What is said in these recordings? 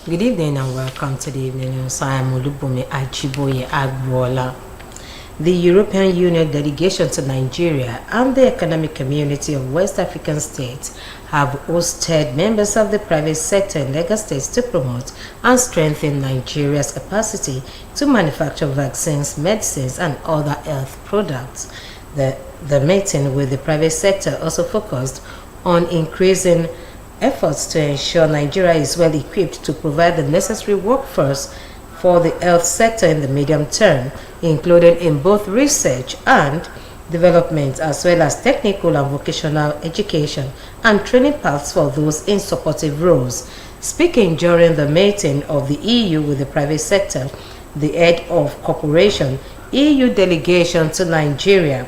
Good evening and welcome to the evening news. I am Olubumi Ajiboye Agbola. The European Union delegation to Nigeria and the Economic Community of West African States have hosted members of the private sector in Lagos State to promote and strengthen Nigeria's capacity to manufacture vaccines, medicines, and other health products. The meeting with the private sector also focused on increasing efforts to ensure Nigeria is well equipped to provide the necessary workforce for the health sector in the medium term, including in both research and development, as well as technical and vocational education and training paths for those in supportive roles. Speaking during the meeting of the EU with the private sector, the head of cooperation EU delegation to Nigeria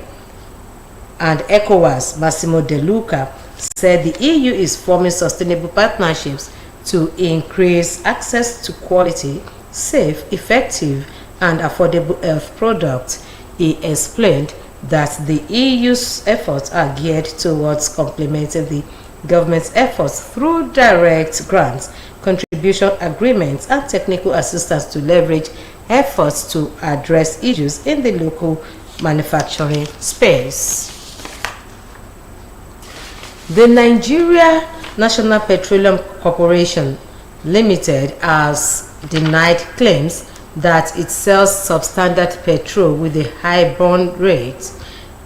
and ECOWAS, Massimo De Luca, said the EU is forming sustainable partnerships to increase access to quality, safe, effective, and affordable health products. He explained that the EU's efforts are geared towards complementing the government's efforts through direct grants, contribution agreements, and technical assistance to leverage efforts to address issues in the local manufacturing space. The Nigeria National Petroleum Corporation Limited has denied claims that it sells substandard petrol with a high burn rate.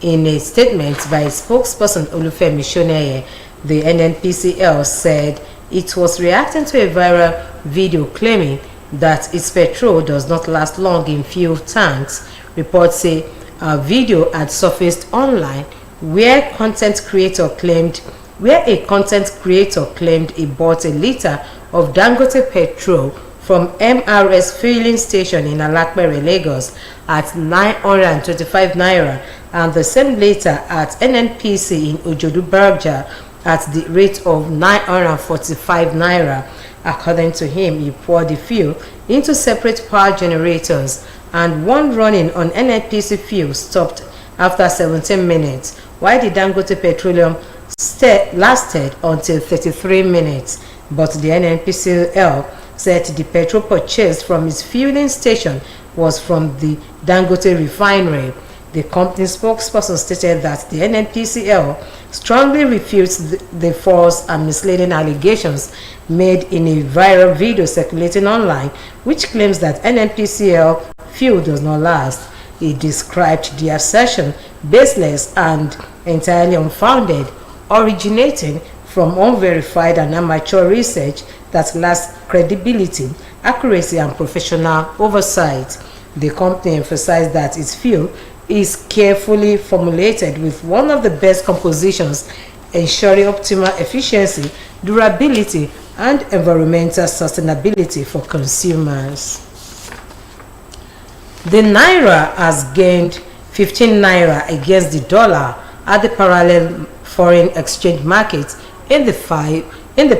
In a statement by spokesperson Olufemi Shoneye, the NNPCL said it was reacting to a viral video claiming that its petrol does not last long in fuel tanks. Reports say a video had surfaced online where a content creator claimed he bought a liter of Dangote petrol from MRS filling station in Alakpere, Lagos at 925 naira and the same liter at NNPC in Ojodu Bergja at the rate of 945 naira. According to him, he poured the fuel into separate power generators, and one running on NNPC fuel stopped after 17 minutes, while the Dangote petroleum lasted until 33 minutes. But the NNPCL said the petrol purchased from its fueling station was from the Dangote refinery. The company spokesperson stated that the NNPCL strongly refutes the false and misleading allegations made in a viral video circulating online, which claims that NNPCL fuel does not last. He described the assertion baseless and entirely unfounded, originating from unverified and amateur research that lacks credibility, accuracy, and professional oversight. The company emphasized that its fuel is carefully formulated with one of the best compositions, ensuring optimal efficiency, durability, and environmental sustainability for consumers. The Naira has gained 15 Naira against the dollar at the parallel foreign exchange market in the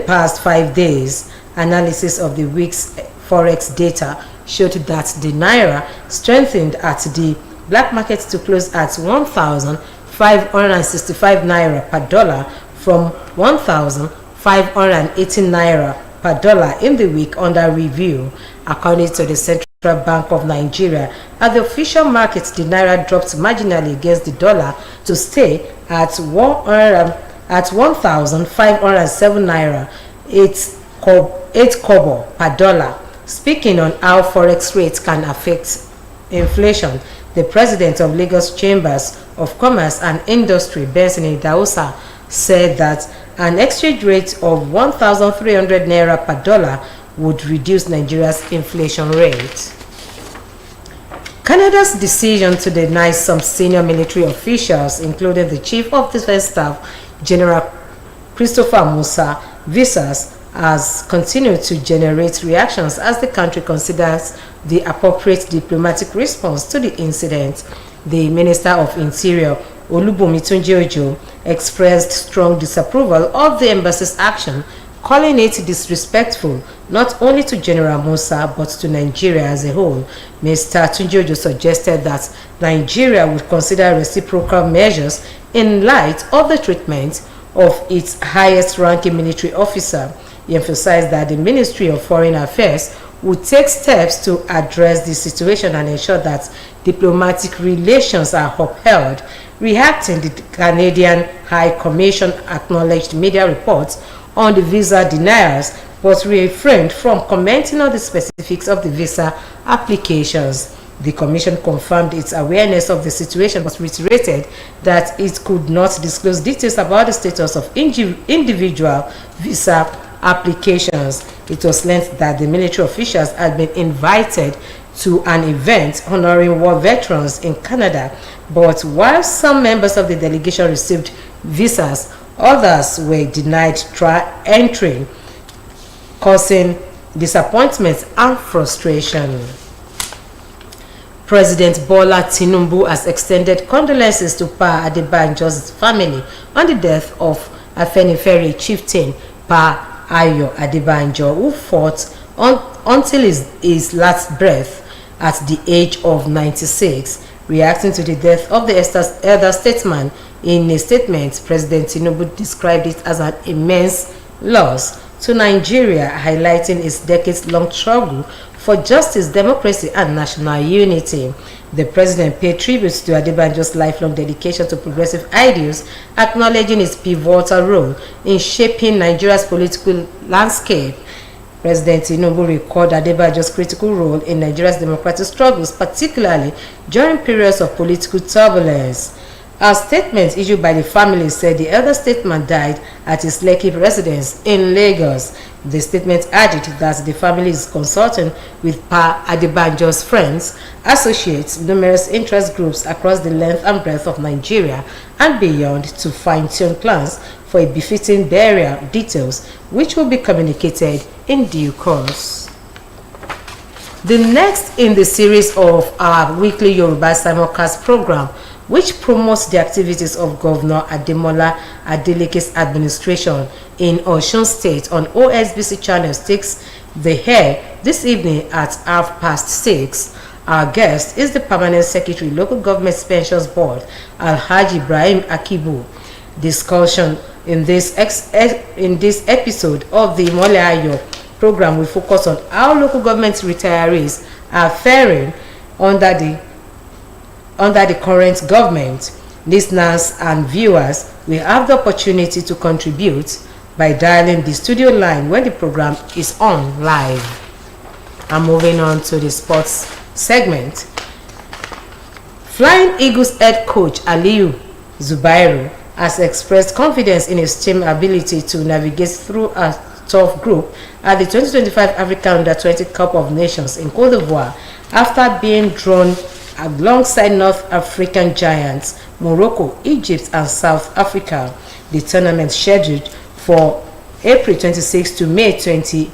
past 5 days. Analysis of the week's forex data showed that the Naira strengthened at the black market to close at 1,565 Naira per dollar from 1,518 Naira per dollar in the week under review. According to the Central Bank of Nigeria, at the official market, the Naira dropped marginally against the dollar to stay at 1,507 Naira, 8 kobo per dollar. Speaking on how forex rates can affect inflation, the president of Lagos Chambers of Commerce and Industry, Benson Idahosa, said that an exchange rate of 1,300 Naira per dollar would reduce Nigeria's inflation rate. Canada's decision to deny some senior military officials, including the Chief of Defense Staff, General Christopher Musa, visas has continued to generate reactions as the country considers the appropriate diplomatic response to the incident. The Minister of Interior, Olubumi Tunji-Ojo, expressed strong disapproval of the embassy's action, calling it disrespectful not only to General Musa but to Nigeria as a whole. Mr. Tunji-Ojo suggested that Nigeria would consider reciprocal measures in light of the treatment of its highest-ranking military officer. He emphasized that the Ministry of Foreign Affairs would take steps to address the situation and ensure that diplomatic relations are upheld. Reacting, the Canadian High Commission acknowledged media reports on the visa denials but refrained from commenting on the specifics of the visa applications. The Commission confirmed its awareness of the situation but reiterated that it could not disclose details about the status of individual visa applications. It was learned that the military officials had been invited to an event honoring war veterans in Canada, but while some members of the delegation received visas, others were denied entry, causing disappointment and frustration. President Bola Tinubu has extended condolences to Pa Adebanjo's family on the death of Afenifere chieftain Pa Ayo Adebanjo, who fought until his last breath at the age of 96. Reacting to the death of the elder statesman, in a statement, President Tinubu described it as an immense loss to Nigeria, highlighting its decades-long struggle for justice, democracy, and national unity. The president paid tribute to Adebanjo's lifelong dedication to progressive ideals, acknowledging his pivotal role in shaping Nigeria's political landscape. President Tinubu recalled Adebanjo's critical role in Nigeria's democratic struggles, particularly during periods of political turbulence. A statement issued by the family said the elder statesman died at his Lekki residence in Lagos. The statement added that the family is consulting with Pa Adebanjo's friends, associates, numerous interest groups across the length and breadth of Nigeria and beyond to fine-tune plans for a befitting burial, details which will be communicated in due course. The next in the series of our weekly Yoruba simulcast program, which promotes the activities of Governor Ademola Adeleke's administration in Osun State on Osbc channels, takes the air this evening at 6:30. Our guest is the Permanent Secretary, Local Government Pensions Board, Alhaji Ibrahim Akibu. Discussion in this episode of the Imole Ayo program will focus on how local government retirees are faring under the current government. Listeners and viewers will have the opportunity to contribute by dialing the studio line when the program is on live. And moving on to the sports segment. Flying Eagles head coach Aliyu Zubairu has expressed confidence in his team's ability to navigate through a tough group at the 2025 African Under-20 Cup of Nations in Cote d'Ivoire after being drawn alongside North African giants Morocco, Egypt, and South Africa. The tournament scheduled for April 26 to May 20.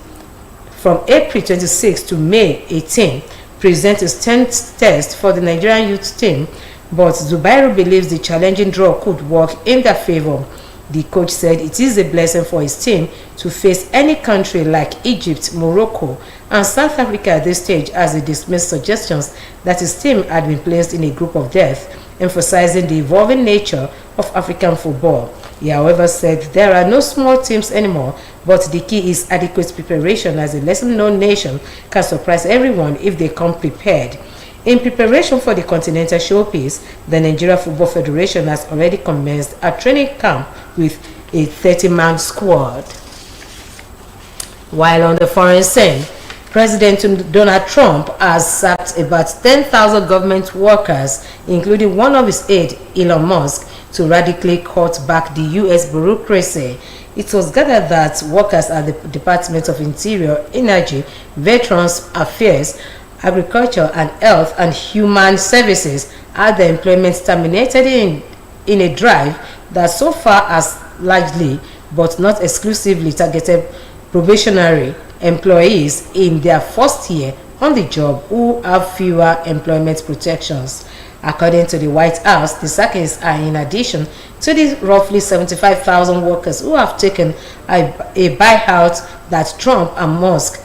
From April 26 to May 18, presents its 10th test for the Nigerian youth team, but Zubairu believes the challenging draw could work in their favor. The coach said it is a blessing for his team to face any country like Egypt, Morocco, and South Africa at this stage, as he dismissed suggestions that his team had been placed in a group of death, emphasizing the evolving nature of African football. He, however, said there are no small teams anymore, but the key is adequate preparation, as a lesser-known nation can surprise everyone if they come prepared. In preparation for the Continental Showpiece, the Nigeria Football Federation has already commenced a training camp with a 30-man squad. While on the foreign scene, President Donald Trump has sacked about 10,000 government workers, including one of his aides, Elon Musk, to radically cut back the U.S. bureaucracy. It was gathered that workers at the Department of Interior, Energy, Veterans Affairs, Agriculture, and Health and Human Services had their employment terminated in a drive that so far has largely, but not exclusively, targeted probationary employees in their first year on the job who have fewer employment protections. According to the White House, the sackings are in addition to the roughly 75,000 workers who have taken a buyout that Trump and Musk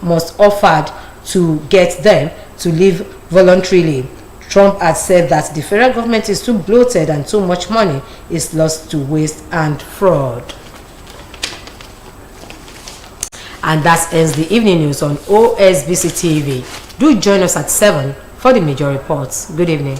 must offered to get them to leave voluntarily. Trump had said that the federal government is too bloated and too much money is lost to waste and fraud. And that ends the evening news on OSBC TV. Do join us at 7 for the major reports. Good evening.